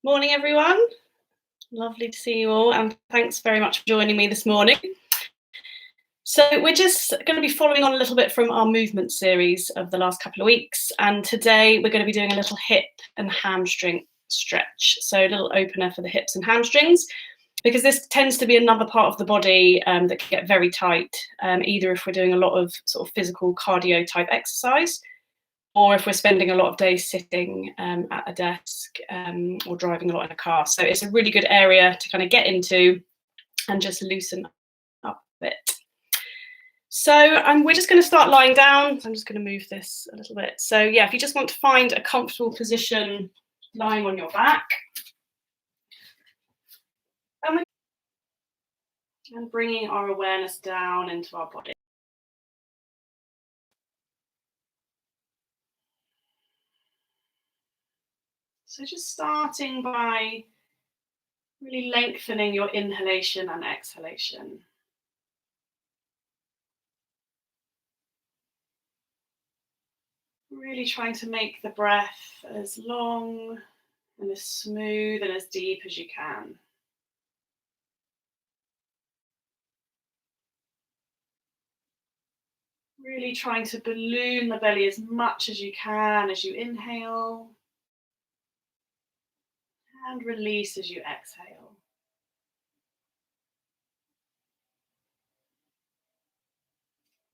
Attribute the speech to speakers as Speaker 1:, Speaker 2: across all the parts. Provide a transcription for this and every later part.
Speaker 1: Morning, everyone. Lovely to see you all, and thanks very much for joining me this morning. So, we're just going to be following on a little bit from our movement series of the last couple of weeks, and today we're going to be doing a little hip and hamstring stretch. So, a little opener for the hips and hamstrings, because this tends to be another part of the body that can get very tight, either if we're doing a lot of sort of physical cardio type exercise, or if we're spending a lot of days sitting at a desk or driving a lot in a car. So it's a really good area to kind of get into and just loosen up a bit. So we're just going to start lying down. So I'm just going to move this a little bit. So yeah, if you just want to find a comfortable position lying on your back. And bringing our awareness down into our body. So just starting by really lengthening your inhalation and exhalation. Really trying to make the breath as long and as smooth and as deep as you can. Really trying to balloon the belly as much as you can as you inhale and release as you exhale.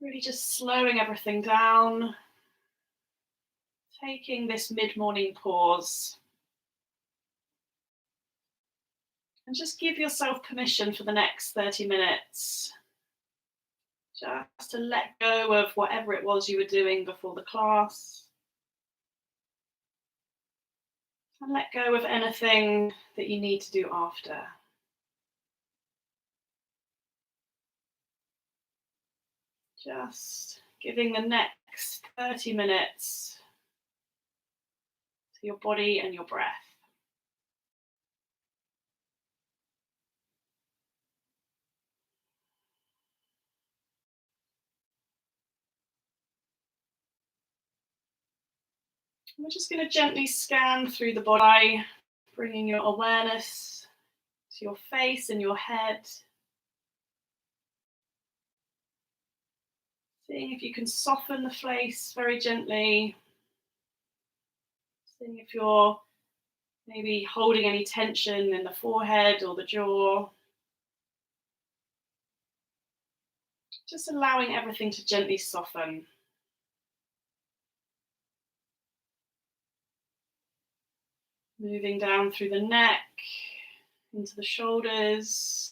Speaker 1: Really just slowing everything down, taking this mid-morning pause. And just give yourself permission for the next 30 minutes just to let go of whatever it was you were doing before the class. And let go of anything that you need to do after. Just giving the next 30 minutes to your body and your breath. We're just going to gently scan through the body, bringing your awareness to your face and your head. Seeing if you can soften the face very gently. Seeing if you're maybe holding any tension in the forehead or the jaw. Just allowing everything to gently soften. Moving down through the neck, into the shoulders.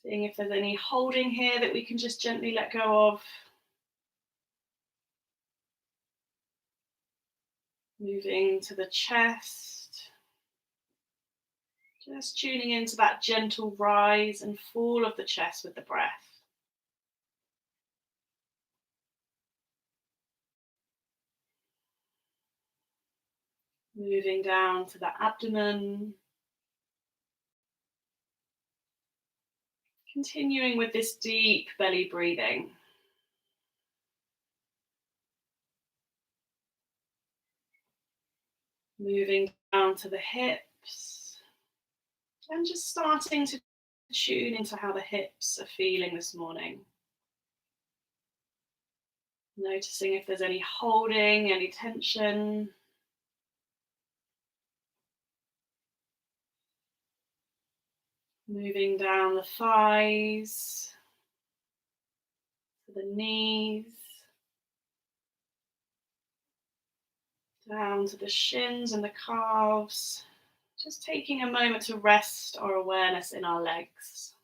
Speaker 1: Seeing if there's any holding here that we can just gently let go of. Moving to the chest. Just tuning into that gentle rise and fall of the chest with the breath. Moving down to the abdomen. Continuing with this deep belly breathing. Moving down to the hips. And just starting to tune into how the hips are feeling this morning. Noticing if there's any holding, any tension. Moving down the thighs, to the knees, down to the shins and the calves. Just taking a moment to rest our awareness in our legs.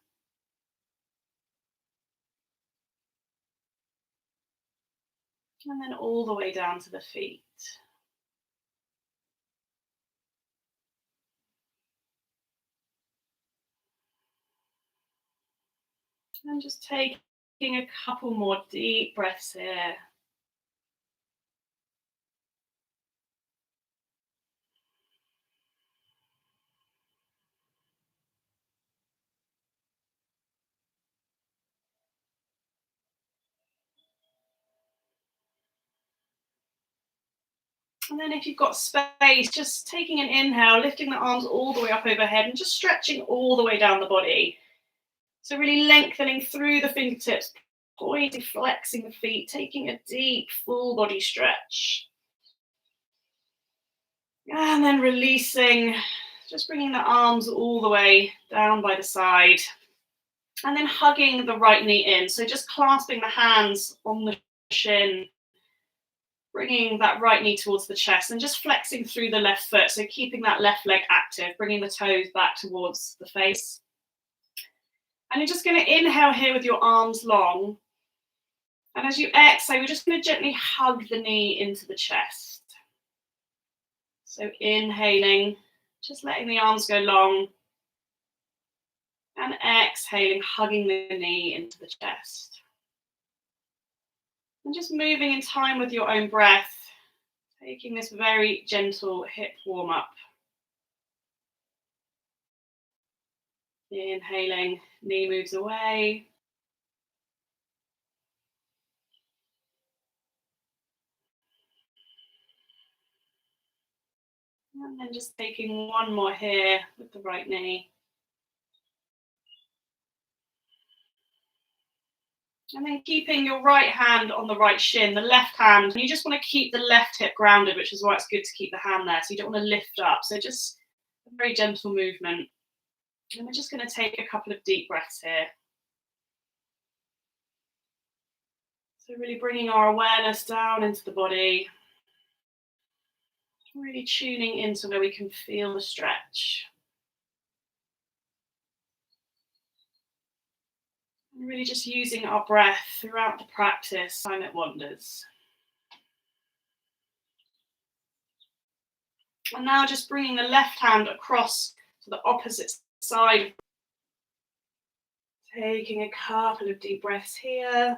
Speaker 1: And then all the way down to the feet. And just taking a couple more deep breaths here. And then if you've got space, just taking an inhale, lifting the arms all the way up overhead and just stretching all the way down the body. So really lengthening through the fingertips, pointing, flexing the feet, taking a deep full body stretch. And then releasing, just bringing the arms all the way down by the side. And then hugging the right knee in. So just clasping the hands on the shin, bringing that right knee towards the chest and just flexing through the left foot. So keeping that left leg active, bringing the toes back towards the face. And you're just going to inhale here with your arms long. And as you exhale, you're just going to gently hug the knee into the chest. So inhaling, just letting the arms go long. And exhaling, hugging the knee into the chest. And just moving in time with your own breath, taking this very gentle hip warm up. Inhaling, knee moves away. And then just taking one more here with the right knee. And then keeping your right hand on the right shin, the left hand, and you just want to keep the left hip grounded, which is why it's good to keep the hand there. So you don't want to lift up. So just a very gentle movement. And we're just going to take a couple of deep breaths here. So really bringing our awareness down into the body. Really tuning into where we can feel the stretch. And really just using our breath throughout the practice, time it wanders. And now just bringing the left hand across to the opposite side. Taking a couple of deep breaths here.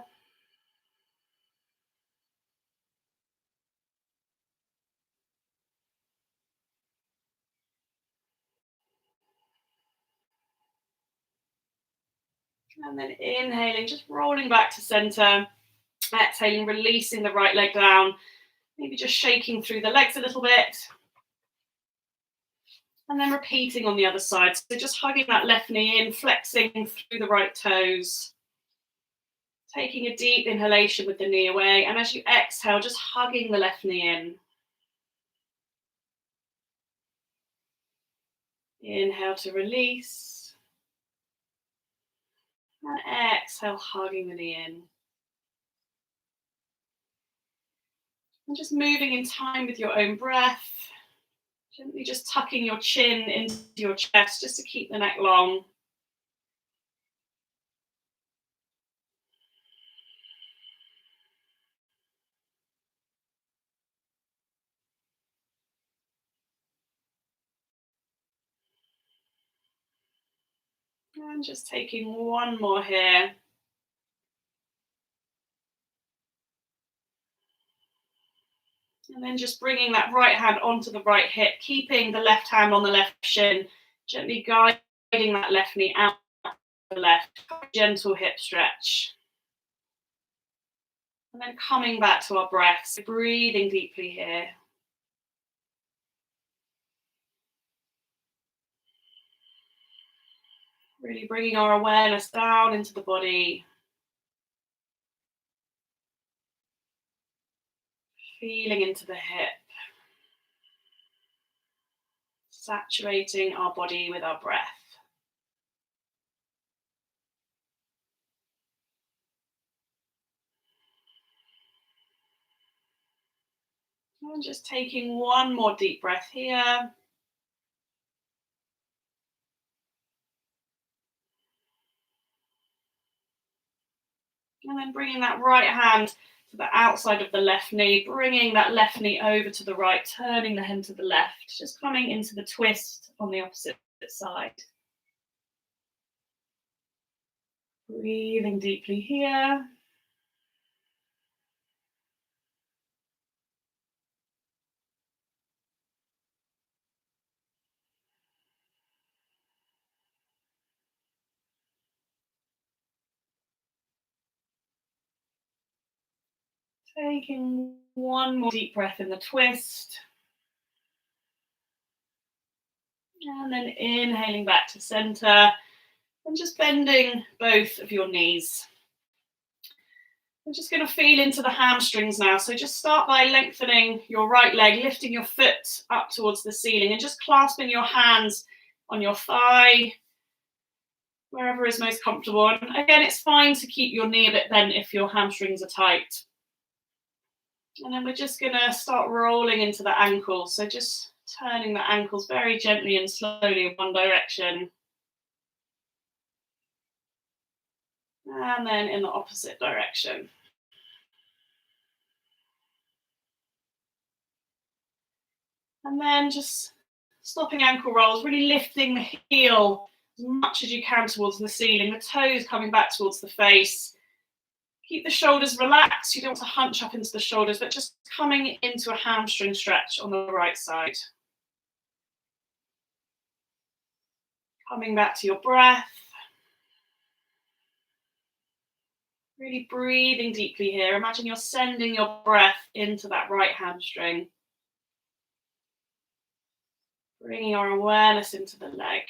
Speaker 1: And then inhaling, just rolling back to center. Exhaling, releasing the right leg down. Maybe just shaking through the legs a little bit. And then repeating on the other side. So just hugging that left knee in, flexing through the right toes. Taking a deep inhalation with the knee away. And as you exhale, just hugging the left knee in. Inhale to release. And exhale, hugging the knee in. And just moving in time with your own breath. Gently just tucking your chin into your chest just to keep the neck long. And just taking one more here. And then just bringing that right hand onto the right hip, keeping the left hand on the left shin, gently guiding that left knee out to the left. Gentle hip stretch. And then coming back to our breath, so breathing deeply here. Really bringing our awareness down into the body. Feeling into the hip. Saturating our body with our breath. And just taking one more deep breath here. And then bringing that right hand to the outside of the left knee, bringing that left knee over to the right, turning the head to the left, just coming into the twist on the opposite side. Breathing deeply here. Taking one more deep breath in the twist. And then inhaling back to center and just bending both of your knees. We're just going to feel into the hamstrings now. So just start by lengthening your right leg, lifting your foot up towards the ceiling and just clasping your hands on your thigh, wherever is most comfortable. And again, it's fine to keep your knee a bit bent if your hamstrings are tight. And then we're just going to start rolling into the ankles. So just turning the ankles very gently and slowly in one direction. And then in the opposite direction. And then just stopping ankle rolls, really lifting the heel as much as you can towards the ceiling, the toes coming back towards the face. Keep the shoulders relaxed. You don't want to hunch up into the shoulders, but just coming into a hamstring stretch on the right side. Coming back to your breath. Really breathing deeply here. Imagine you're sending your breath into that right hamstring. Bringing your awareness into the leg.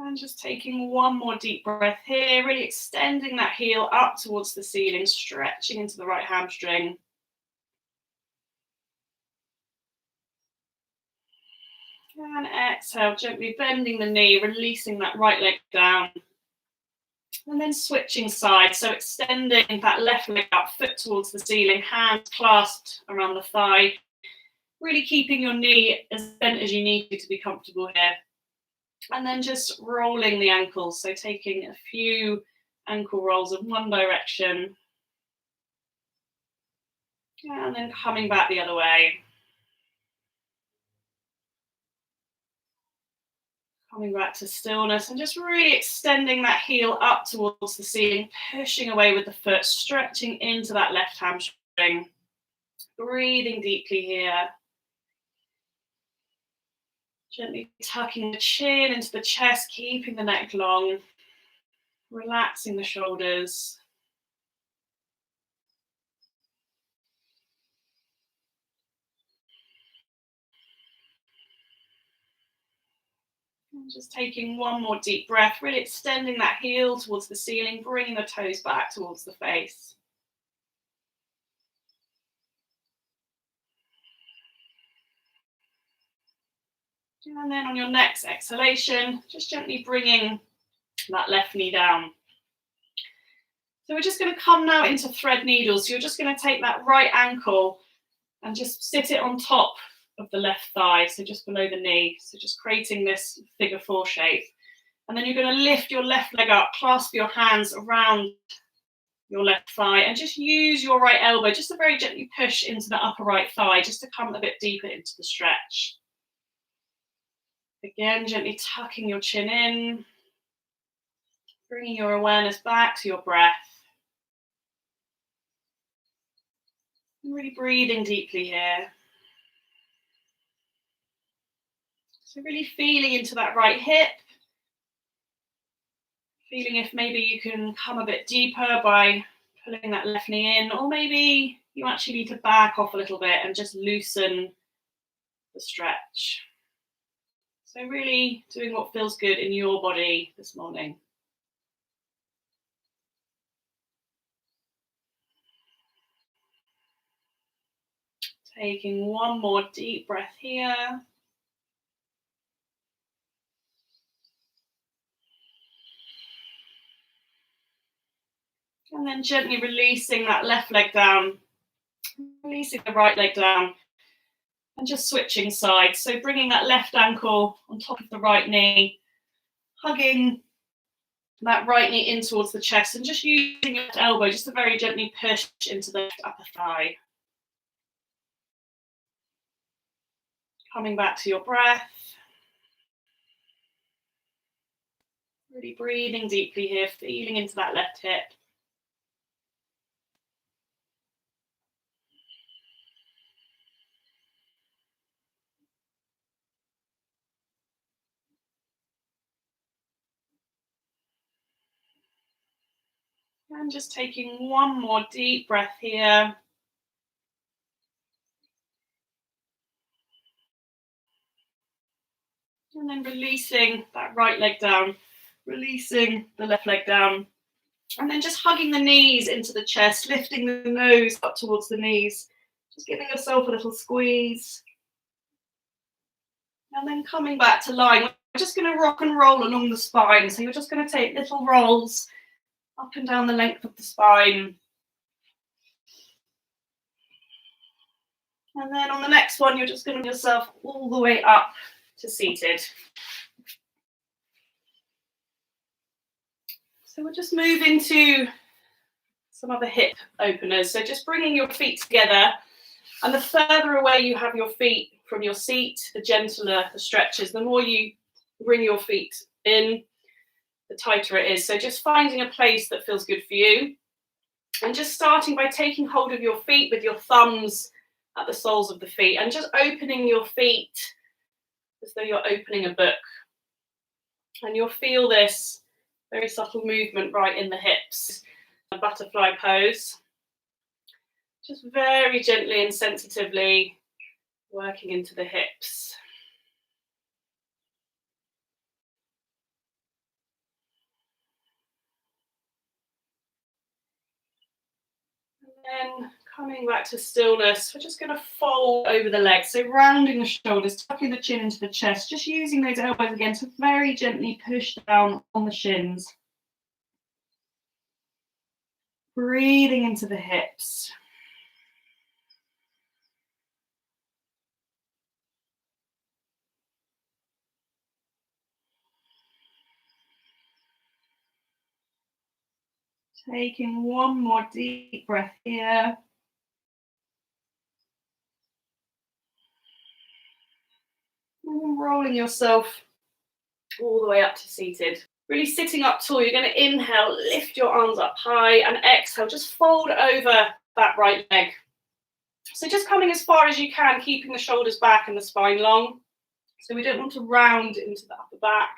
Speaker 1: And just taking one more deep breath here, really extending that heel up towards the ceiling, stretching into the right hamstring. And exhale, gently bending the knee, releasing that right leg down. And then switching sides, so extending that left leg up, foot towards the ceiling, hands clasped around the thigh. Really keeping your knee as bent as you need to be comfortable here. And then just rolling the ankles, so taking a few ankle rolls in one direction. And then coming back the other way. Coming back to stillness and just really extending that heel up towards the ceiling, pushing away with the foot, stretching into that left hamstring. Breathing deeply here. Gently tucking the chin into the chest, keeping the neck long. Relaxing the shoulders. And just taking one more deep breath, really extending that heel towards the ceiling, bringing the toes back towards the face. And then on your next exhalation, just gently bringing that left knee down. So we're just going to come now into thread needles. So you're just going to take that right ankle and just sit it on top of the left thigh, so just below the knee. So just creating this figure four shape. And then you're going to lift your left leg up, clasp your hands around your left thigh, and just use your right elbow just to very gently push into the upper right thigh, just to come a bit deeper into the stretch. Again, gently tucking your chin in, bringing your awareness back to your breath. And really breathing deeply here. So really feeling into that right hip. Feeling if maybe you can come a bit deeper by pulling that left knee in, or maybe you actually need to back off a little bit and just loosen the stretch. So really doing what feels good in your body this morning. Taking one more deep breath here. And then gently releasing that left leg down, releasing the right leg down, and just switching sides. So bringing that left ankle on top of the right knee, hugging that right knee in towards the chest, and just using your left elbow just to very gently push into the left upper thigh. Coming back to your breath. Really breathing deeply here, feeling into that left hip. And just taking one more deep breath here. And then releasing that right leg down, releasing the left leg down. And then just hugging the knees into the chest, lifting the nose up towards the knees. Just giving yourself a little squeeze. And then coming back to lying. We're just going to rock and roll along the spine. So you're just going to take little rolls up and down the length of the spine. And then on the next one, you're just going to bring yourself all the way up to seated. So we'll just move into some other hip openers. So just bringing your feet together, and the further away you have your feet from your seat, the gentler the stretches. The more you bring your feet in, the tighter it is. So just finding a place that feels good for you. And just starting by taking hold of your feet with your thumbs at the soles of the feet, and just opening your feet as though you're opening a book. And you'll feel this very subtle movement right in the hips. A butterfly pose. Just very gently and sensitively working into the hips. And then coming back to stillness, we're just going to fold over the legs. So rounding the shoulders, tucking the chin into the chest, just using those elbows again to very gently push down on the shins. Breathing into the hips. Taking one more deep breath here. And rolling yourself all the way up to seated. Really sitting up tall, you're going to inhale, lift your arms up high, and exhale, just fold over that right leg. So just coming as far as you can, keeping the shoulders back and the spine long. So we don't want to round into the upper back.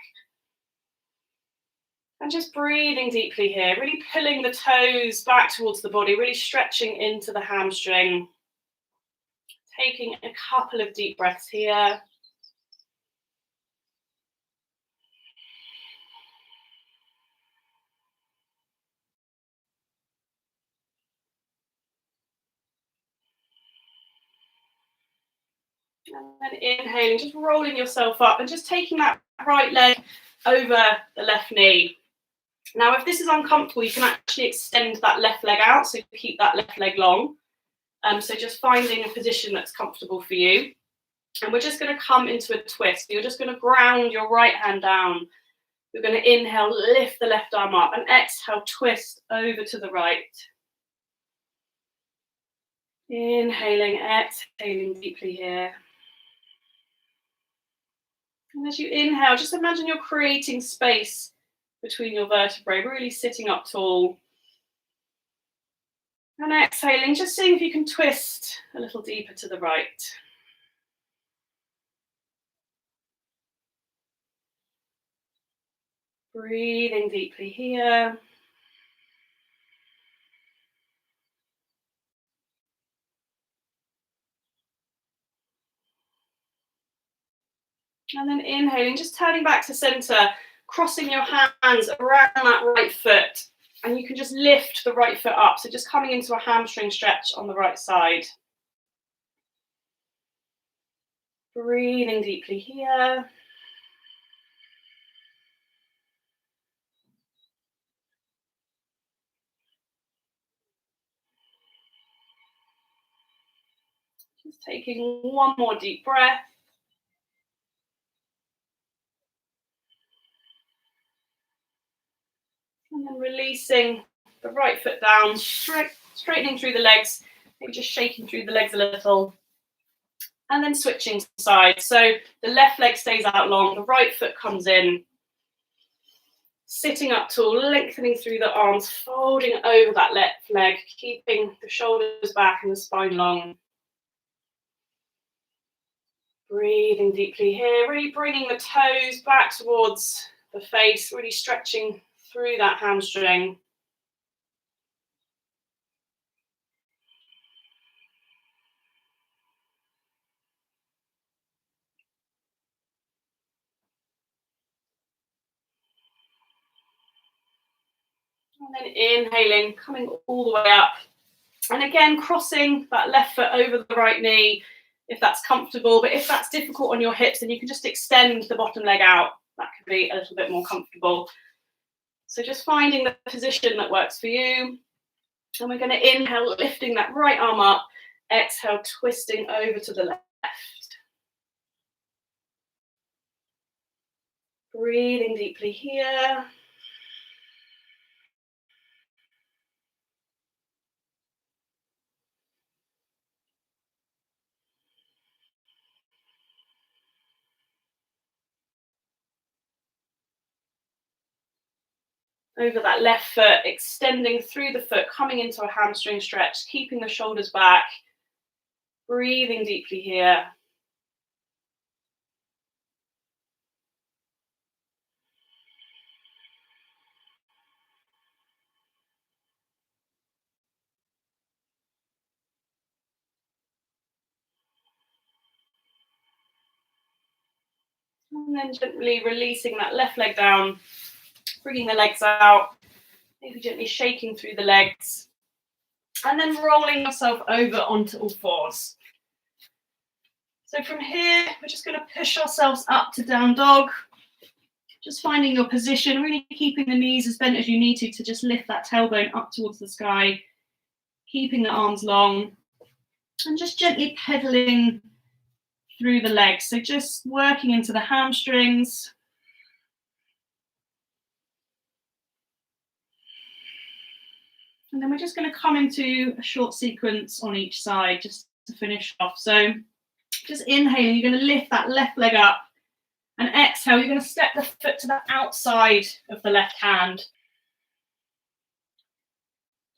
Speaker 1: And just breathing deeply here, really pulling the toes back towards the body, really stretching into the hamstring. Taking a couple of deep breaths here. And then inhaling, just rolling yourself up and just taking that right leg over the left knee. Now, if this is uncomfortable, you can actually extend that left leg out, so keep that left leg long. So just finding a position that's comfortable for you. And we're just going to come into a twist. You're just going to ground your right hand down. You're going to inhale, lift the left arm up, and exhale, twist over to the right. Inhaling, exhaling deeply here. And as you inhale, just imagine you're creating space between your vertebrae, really sitting up tall. And exhaling, just seeing if you can twist a little deeper to the right. Breathing deeply here. And then inhaling, just turning back to center, crossing your hands around that right foot. And you can just lift the right foot up. So just coming into a hamstring stretch on the right side. Breathing deeply here. Just taking one more deep breath. And then releasing the right foot down, straightening through the legs, maybe just shaking through the legs a little. And then switching sides. So the left leg stays out long, the right foot comes in. Sitting up tall, lengthening through the arms, folding over that left leg, keeping the shoulders back and the spine long. Breathing deeply here, really bringing the toes back towards the face, really stretching through that hamstring. And then inhaling, coming all the way up. And again, crossing that left foot over the right knee, if that's comfortable. But if that's difficult on your hips, then you can just extend the bottom leg out. That could be a little bit more comfortable. So just finding the position that works for you. And we're going to inhale, lifting that right arm up. Exhale, twisting over to the left. Breathing deeply here. Over that left foot, extending through the foot, coming into a hamstring stretch, keeping the shoulders back. Breathing deeply here. And then gently releasing that left leg down, bringing the legs out, maybe gently shaking through the legs, and then rolling yourself over onto all fours. So from here, we're just going to push ourselves up to down dog, just finding your position, really keeping the knees as bent as you need to just lift that tailbone up towards the sky, keeping the arms long, and just gently pedaling through the legs. So just working into the hamstrings. And then we're just going to come into a short sequence on each side just to finish off. So just inhaling, you're going to lift that left leg up, and exhale, you're going to step the foot to the outside of the left hand.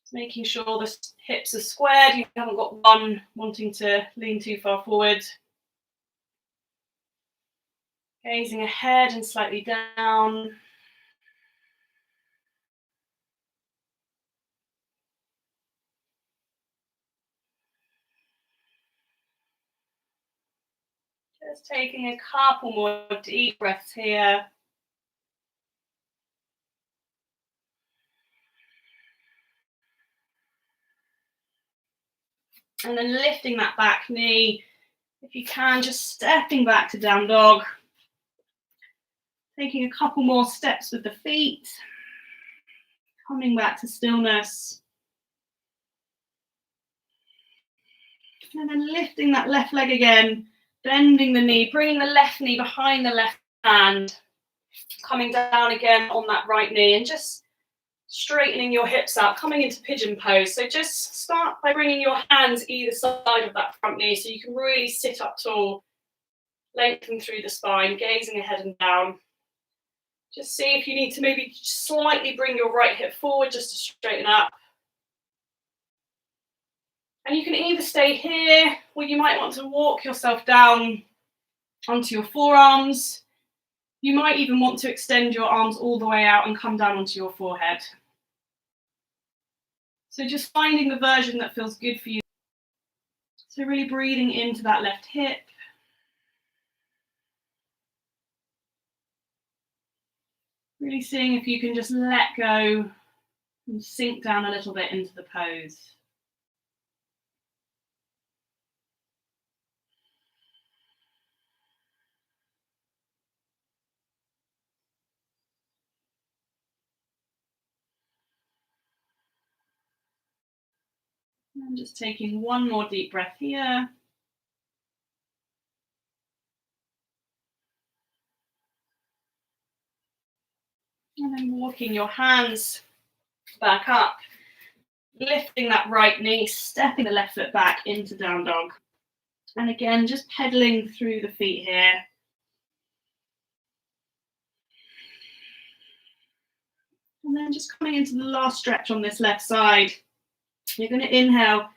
Speaker 1: Just making sure the hips are squared, you haven't got one wanting to lean too far forward. Gazing ahead and slightly down. Just taking a couple more deep breaths here. And then lifting that back knee. If you can, just stepping back to down dog. Taking a couple more steps with the feet. Coming back to stillness. And then lifting that left leg again. Bending the knee, bringing the left knee behind the left hand. Coming down again on that right knee and just straightening your hips out, coming into pigeon pose. So just start by bringing your hands either side of that front knee so you can really sit up tall, lengthen through the spine, gazing ahead and down. Just see if you need to maybe slightly bring your right hip forward just to straighten up. And you can either stay here, or you might want to walk yourself down onto your forearms. You might even want to extend your arms all the way out and come down onto your forehead. So just finding the version that feels good for you. So really breathing into that left hip. Really seeing if you can just let go and sink down a little bit into the pose. And just taking one more deep breath here. And then walking your hands back up, lifting that right knee, stepping the left foot back into down dog. And again, just pedaling through the feet here. And then just coming into the last stretch on this left side. You're going to inhale,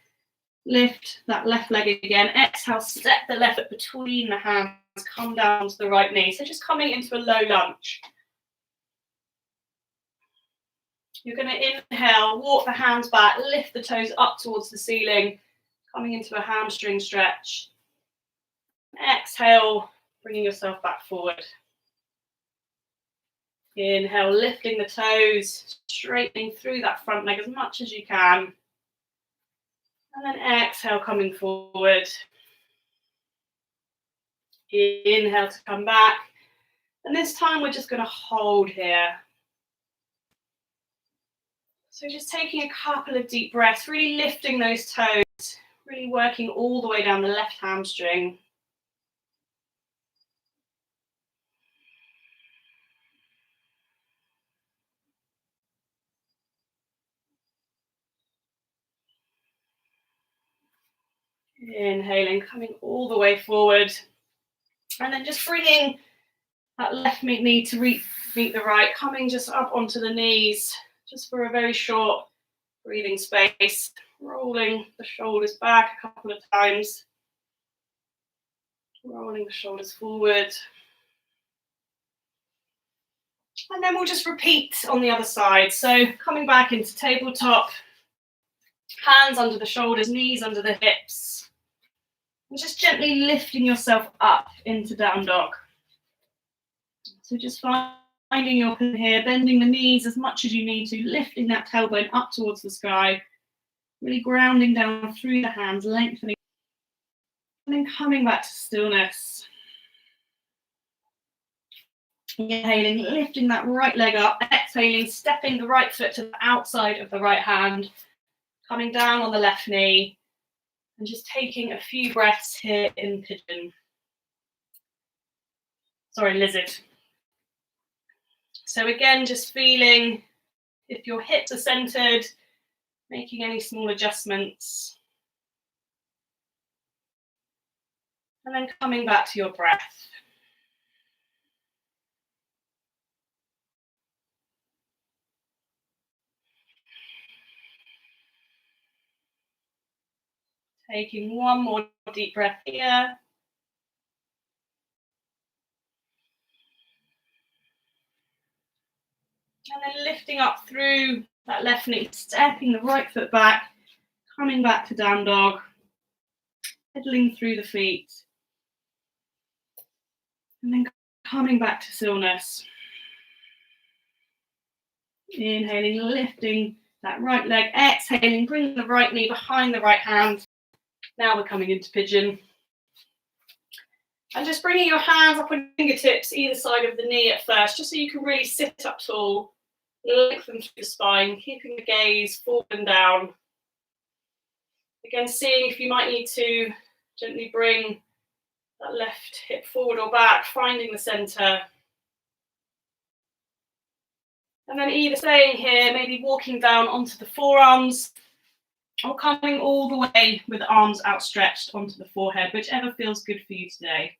Speaker 1: lift that left leg again. Exhale, step the left foot between the hands, come down to the right knee. So just coming into a low lunge. You're going to inhale, walk the hands back, lift the toes up towards the ceiling, coming into a hamstring stretch. Exhale, bringing yourself back forward. Inhale, lifting the toes, straightening through that front leg as much as you can. And then exhale, coming forward. Inhale to come back. And this time we're just going to hold here. So just taking a couple of deep breaths, really lifting those toes, really working all the way down the left hamstring. Inhaling, coming all the way forward. And then just bringing that left knee to meet the right, coming just up onto the knees, just for a very short breathing space. Rolling the shoulders back a couple of times. Rolling the shoulders forward. And then we'll just repeat on the other side. So coming back into tabletop, hands under the shoulders, knees under the hips. And just gently lifting yourself up into down dog. So just finding your position here, bending the knees as much as you need to, lifting that tailbone up towards the sky, really grounding down through the hands, lengthening, and then coming back to stillness. Inhaling, lifting that right leg up, exhaling, stepping the right foot to the outside of the right hand, coming down on the left knee, and just taking a few breaths here in pigeon. Lizard. So again, just feeling if your hips are centered, making any small adjustments. And then coming back to your breath. Taking one more deep breath here. And then lifting up through that left knee, stepping the right foot back, coming back to down dog, pedaling through the feet. And then coming back to stillness. Inhaling, lifting that right leg, exhaling, bringing the right knee behind the right hand. Now we're coming into pigeon. And just bringing your hands up on fingertips either side of the knee at first, just so you can really sit up tall, lengthen through the spine, keeping the gaze forward and down. Again, seeing if you might need to gently bring that left hip forward or back, finding the center. And then either staying here, maybe walking down onto the forearms, or coming all the way with the arms outstretched onto the forehead, whichever feels good for you today.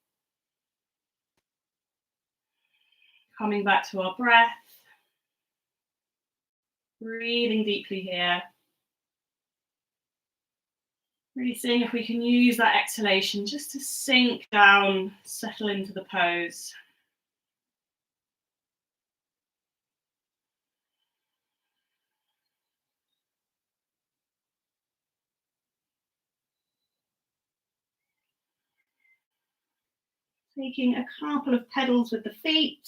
Speaker 1: Coming back to our breath. Breathing deeply here. Really seeing if we can use that exhalation just to sink down, settle into the pose. Taking a couple of pedals with the feet.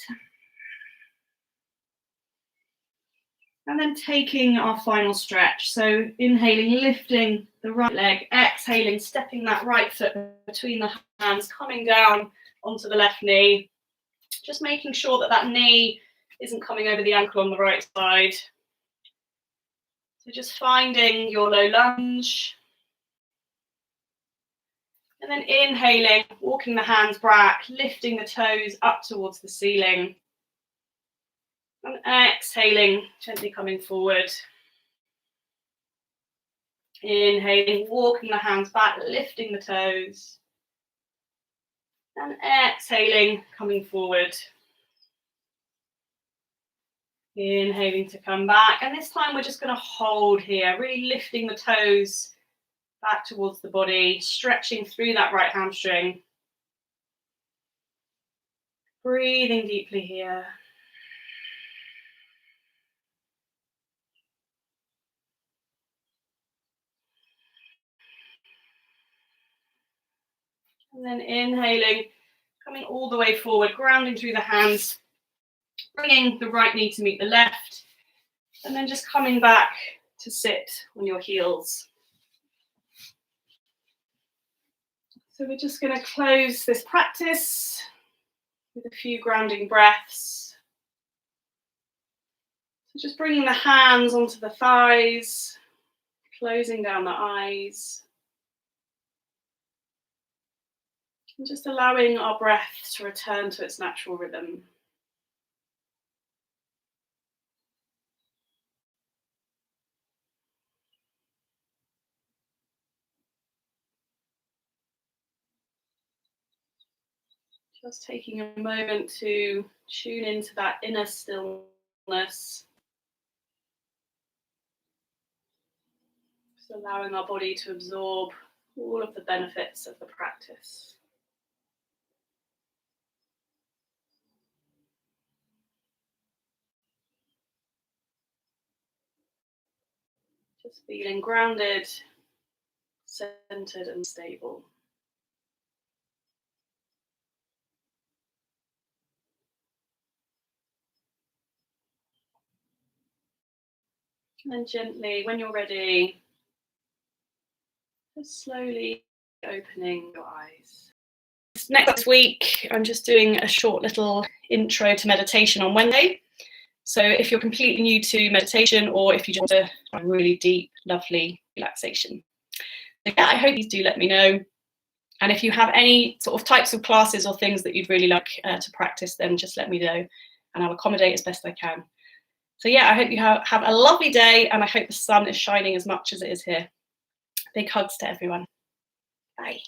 Speaker 1: And then taking our final stretch. So inhaling, lifting the right leg, exhaling, stepping that right foot between the hands, coming down onto the left knee. Just making sure that that knee isn't coming over the ankle on the right side. So just finding your low lunge. And then inhaling, walking the hands back, lifting the toes up towards the ceiling. And exhaling, gently coming forward. Inhaling, walking the hands back, lifting the toes. And exhaling, coming forward. Inhaling to come back. And this time we're just going to hold here, really lifting the toes back towards the body, stretching through that right hamstring. Breathing deeply here. And then inhaling, coming all the way forward, grounding through the hands, bringing the right knee to meet the left, and then just coming back to sit on your heels. So we're just going to close this practice with a few grounding breaths. So just bringing the hands onto the thighs, closing down the eyes, and just allowing our breath to return to its natural rhythm. Just taking a moment to tune into that inner stillness. Just allowing our body to absorb all of the benefits of the practice. Just feeling grounded, centered and stable. And then gently, when you're ready, just slowly opening your eyes. Next week, I'm just doing a short little intro to meditation on Wednesday. So if you're completely new to meditation, or if you just want a really deep, lovely relaxation. So yeah, I hope you do let me know. And if you have any sort of types of classes or things that you'd really like to practice, then just let me know and I'll accommodate as best I can. So yeah, I hope you have a lovely day, and I hope the sun is shining as much as it is here. Big hugs to everyone. Bye.